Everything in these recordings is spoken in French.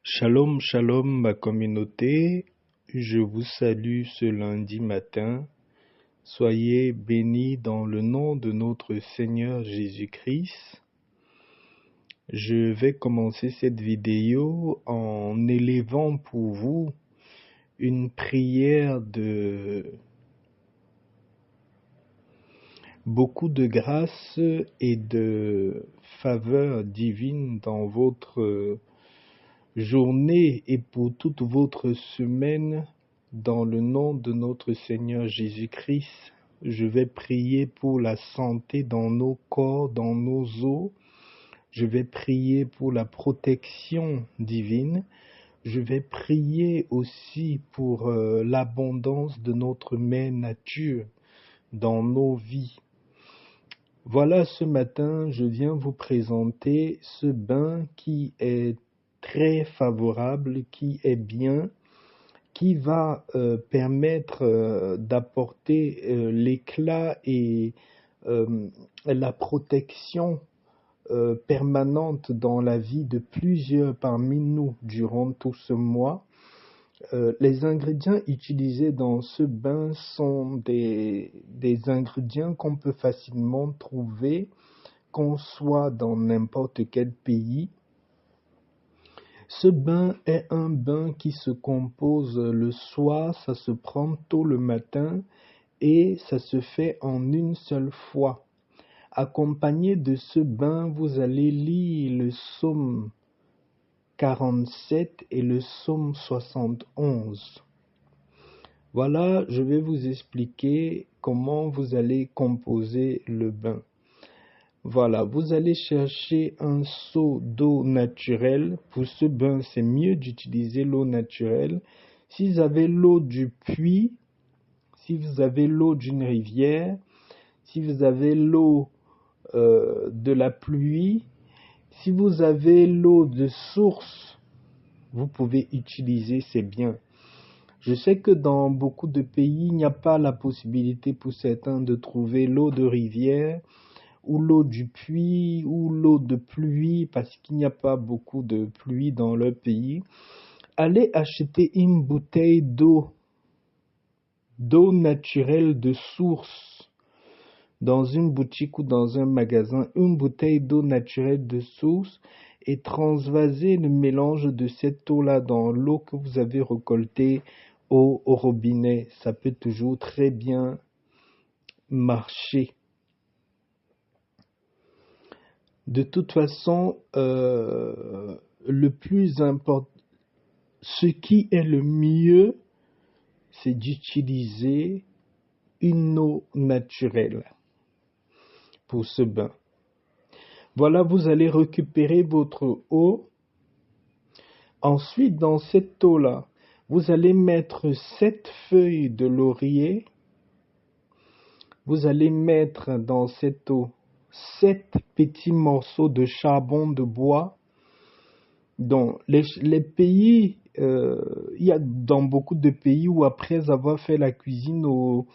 Shalom, shalom ma communauté, je vous salue ce lundi matin. Soyez bénis dans le nom de notre Seigneur Jésus-Christ. Je vais commencer cette vidéo en élevant pour vous une prière de beaucoup de grâce et de faveur divine dans votre journée et pour toute votre semaine, dans le nom de notre Seigneur Jésus-Christ. Je vais prier pour la santé dans nos corps, dans nos os. Je vais prier pour la protection divine. Je vais prier aussi pour l'abondance de notre mère nature dans nos vies. Voilà, ce matin, je viens vous présenter ce bain qui est très favorable, qui est bien, qui va permettre d'apporter l'éclat et la protection permanente dans la vie de plusieurs parmi nous durant tout ce mois. Les ingrédients utilisés dans ce bain sont des ingrédients qu'on peut facilement trouver, qu'on soit dans n'importe quel pays. Ce bain est un bain qui se compose le soir, ça se prend tôt le matin et ça se fait en une seule fois. Accompagné de ce bain, vous allez lire le psaume 47 et le psaume 71. Voilà, je vais vous expliquer comment vous allez composer le bain. Voilà, vous allez chercher un seau d'eau naturelle. Pour ce bain, c'est mieux d'utiliser l'eau naturelle. Si vous avez l'eau du puits, si vous avez l'eau d'une rivière, si vous avez l'eau de la pluie, si vous avez l'eau de source, vous pouvez utiliser, c'est bien. Je sais que dans beaucoup de pays, il n'y a pas la possibilité pour certains de trouver l'eau de rivière, ou l'eau du puits, ou l'eau de pluie, parce qu'il n'y a pas beaucoup de pluie dans leur pays. Allez acheter une bouteille d'eau naturelle de source, dans une boutique ou dans un magasin, une bouteille d'eau naturelle de source, et transvasez le mélange de cette eau-là dans l'eau que vous avez récoltée au robinet. Ça peut toujours très bien marcher. De toute façon, le plus important, ce qui est le mieux, c'est d'utiliser une eau naturelle pour ce bain. Voilà, vous allez récupérer votre eau. Ensuite, dans cette eau-là, vous allez mettre 7 feuilles de laurier. Vous allez mettre dans cette eau 7 petits morceaux de charbon de bois. Dans les pays, il y a dans beaucoup de pays où après avoir fait la cuisine au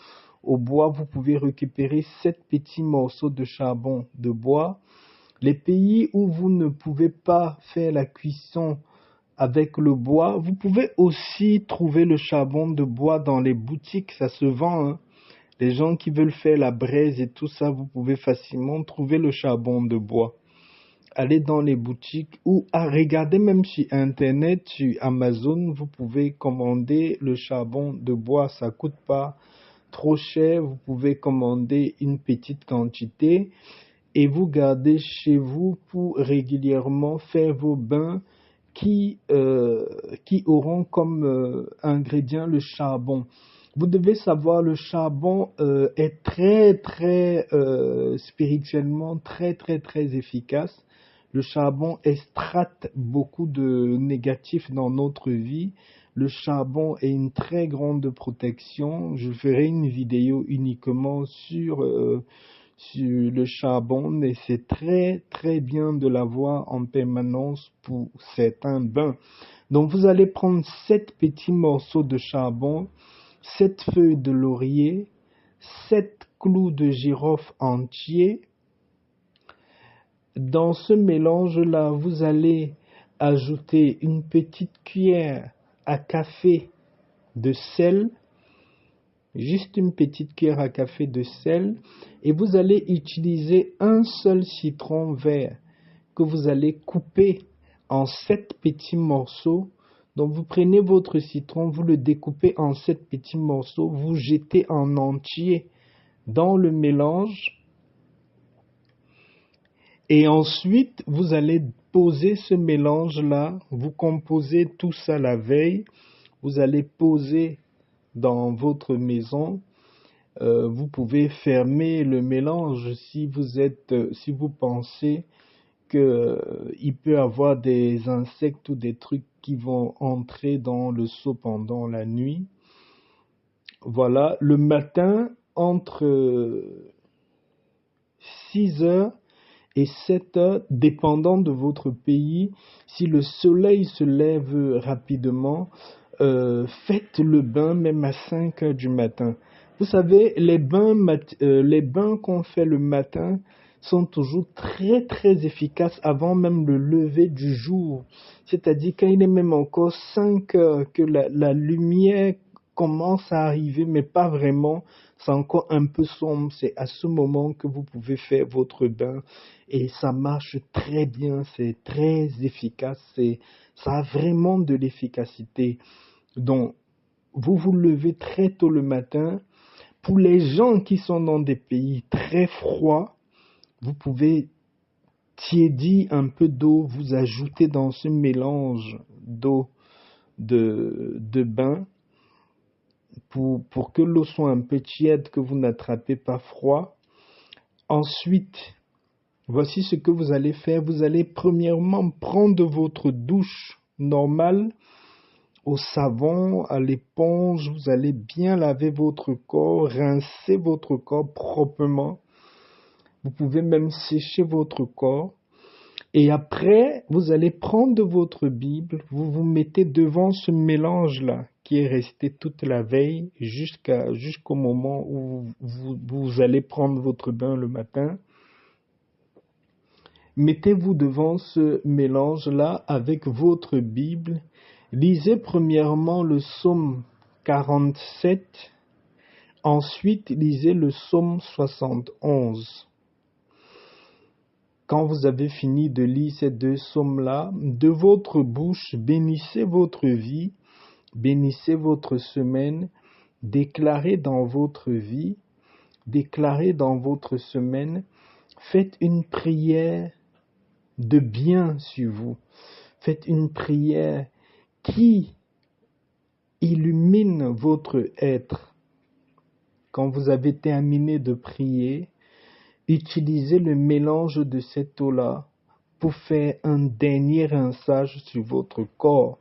bois, vous pouvez récupérer 7 petits morceaux de charbon de bois. Les pays où vous ne pouvez pas faire la cuisson avec le bois, vous pouvez aussi trouver le charbon de bois dans les boutiques, ça se vend, hein. Les gens qui veulent faire la braise et tout ça, vous pouvez facilement trouver le charbon de bois. Allez dans les boutiques ou regardez même sur Internet, sur Amazon, vous pouvez commander le charbon de bois. Ça coûte pas trop cher. Vous pouvez commander une petite quantité et vous gardez chez vous pour régulièrement faire vos bains qui auront comme ingrédient le charbon. Vous devez savoir, le charbon est très spirituellement très efficace. Le charbon extracte beaucoup de négatifs dans notre vie. Le charbon est une très grande protection. Je ferai une vidéo uniquement sur le charbon, et c'est très bien de l'avoir en permanence pour certains bains. Donc vous allez prendre 7 petits morceaux de charbon, 7 feuilles de laurier, 7 clous de girofle entiers. Dans ce mélange-là, vous allez ajouter une petite cuillère à café de sel, juste une petite cuillère à café de sel, et vous allez utiliser un seul citron vert que vous allez couper en 7 petits morceaux. Donc vous prenez votre citron, vous le découpez en 7 petits morceaux, vous jetez en entier dans le mélange et ensuite vous allez poser ce mélange-là, vous composez tout ça la veille, vous allez poser dans votre maison. Vous pouvez fermer le mélange si vous pensez qu'il peut avoir des insectes ou des trucs qui vont entrer dans le seau pendant la nuit. Voilà, le matin, entre 6 heures et 7 heures, dépendant de votre pays, si le soleil se lève rapidement, faites le bain même à 5 heures du matin. Vous savez, les bains qu'on fait le matin sont toujours très très efficaces avant même le lever du jour. C'est-à-dire quand il est même encore 5 heures que la lumière commence à arriver, mais pas vraiment, c'est encore un peu sombre. C'est à ce moment que vous pouvez faire votre bain et ça marche très bien, c'est très efficace, ça a vraiment de l'efficacité. Donc, vous vous levez très tôt le matin. Pour les gens qui sont dans des pays très froids, vous pouvez tiédir un peu d'eau, vous ajoutez dans ce mélange d'eau de bain pour que l'eau soit un peu tiède, que vous n'attrapez pas froid. Ensuite, voici ce que vous allez faire. Vous allez premièrement prendre votre douche normale au savon, à l'éponge. Vous allez bien laver votre corps, rincer votre corps proprement. Vous pouvez même sécher votre corps. Et après, vous allez prendre votre Bible, vous vous mettez devant ce mélange-là qui est resté toute la veille jusqu'au moment où vous allez prendre votre bain le matin. Mettez-vous devant ce mélange-là avec votre Bible. Lisez premièrement le psaume 47, ensuite lisez le psaume 71. Quand vous avez fini de lire ces deux psaumes-là, de votre bouche, bénissez votre vie, bénissez votre semaine, déclarez dans votre vie, déclarez dans votre semaine, faites une prière de bien sur vous, faites une prière qui illumine votre être. Quand vous avez terminé de prier, utilisez le mélange de cette eau-là pour faire un dernier rinçage sur votre corps.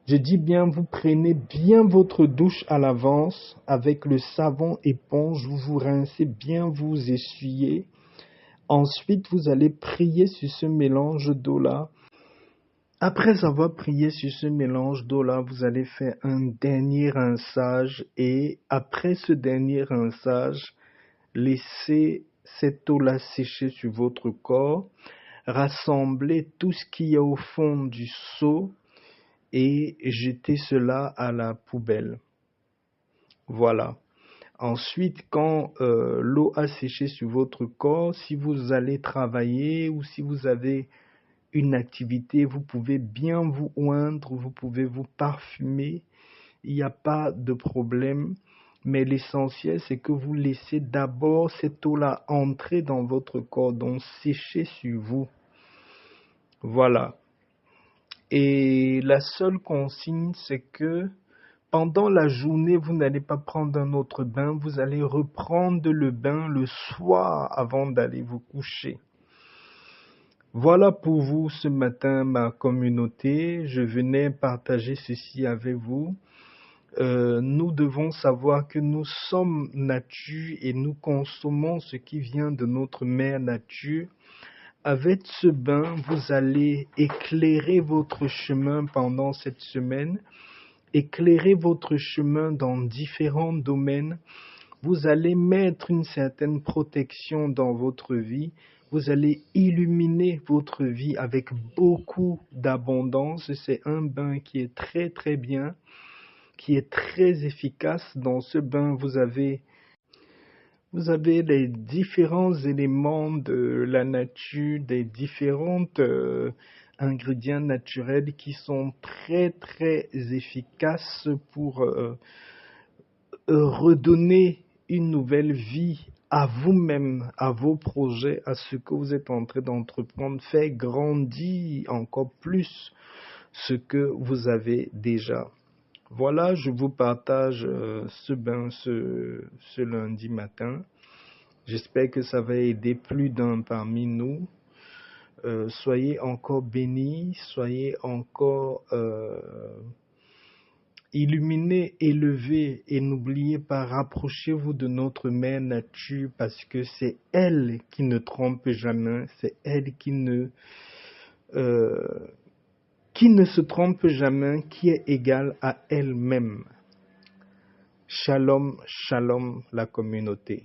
Je dis bien, vous prenez bien votre douche à l'avance avec le savon éponge, vous vous rincez bien, vous essuyez. Ensuite, vous allez prier sur ce mélange d'eau-là. Après avoir prié sur ce mélange d'eau-là, vous allez faire un dernier rinçage et après ce dernier rinçage, laissez cette eau-là sécher sur votre corps, rassemblez tout ce qu'il y a au fond du seau et jetez cela à la poubelle. Voilà. Ensuite, quand l'eau a séché sur votre corps, si vous allez travailler ou si vous avez une activité, vous pouvez bien vous oindre, vous pouvez vous parfumer, il n'y a pas de problème. Mais l'essentiel, c'est que vous laissez d'abord cette eau-là entrer dans votre corps, donc sécher sur vous. Voilà. Et la seule consigne, c'est que pendant la journée, vous n'allez pas prendre un autre bain, vous allez reprendre le bain le soir avant d'aller vous coucher. Voilà pour vous ce matin, ma communauté. Je venais partager ceci avec vous. Nous devons savoir que nous sommes nature et nous consommons ce qui vient de notre mère nature. Avec ce bain, vous allez éclairer votre chemin pendant cette semaine, éclairer votre chemin dans différents domaines. Vous allez mettre une certaine protection dans votre vie. Vous allez illuminer votre vie avec beaucoup d'abondance. C'est un bain qui est très très bien, qui est très efficace. Dans ce bain, vous avez les différents éléments de la nature, des différents ingrédients naturels qui sont très très efficaces pour redonner une nouvelle vie à vous-même, à vos projets, à ce que vous êtes en train d'entreprendre. Faire grandir encore plus ce que vous avez déjà. Voilà, je vous partage ce bain ce lundi matin. J'espère que ça va aider plus d'un parmi nous. Soyez encore bénis, soyez encore illuminés, élevés, et n'oubliez pas, rapprochez-vous de notre mère nature parce que c'est elle qui ne trompe jamais, c'est elle qui ne se trompe jamais, qui est égale à elle-même. Shalom, shalom la communauté.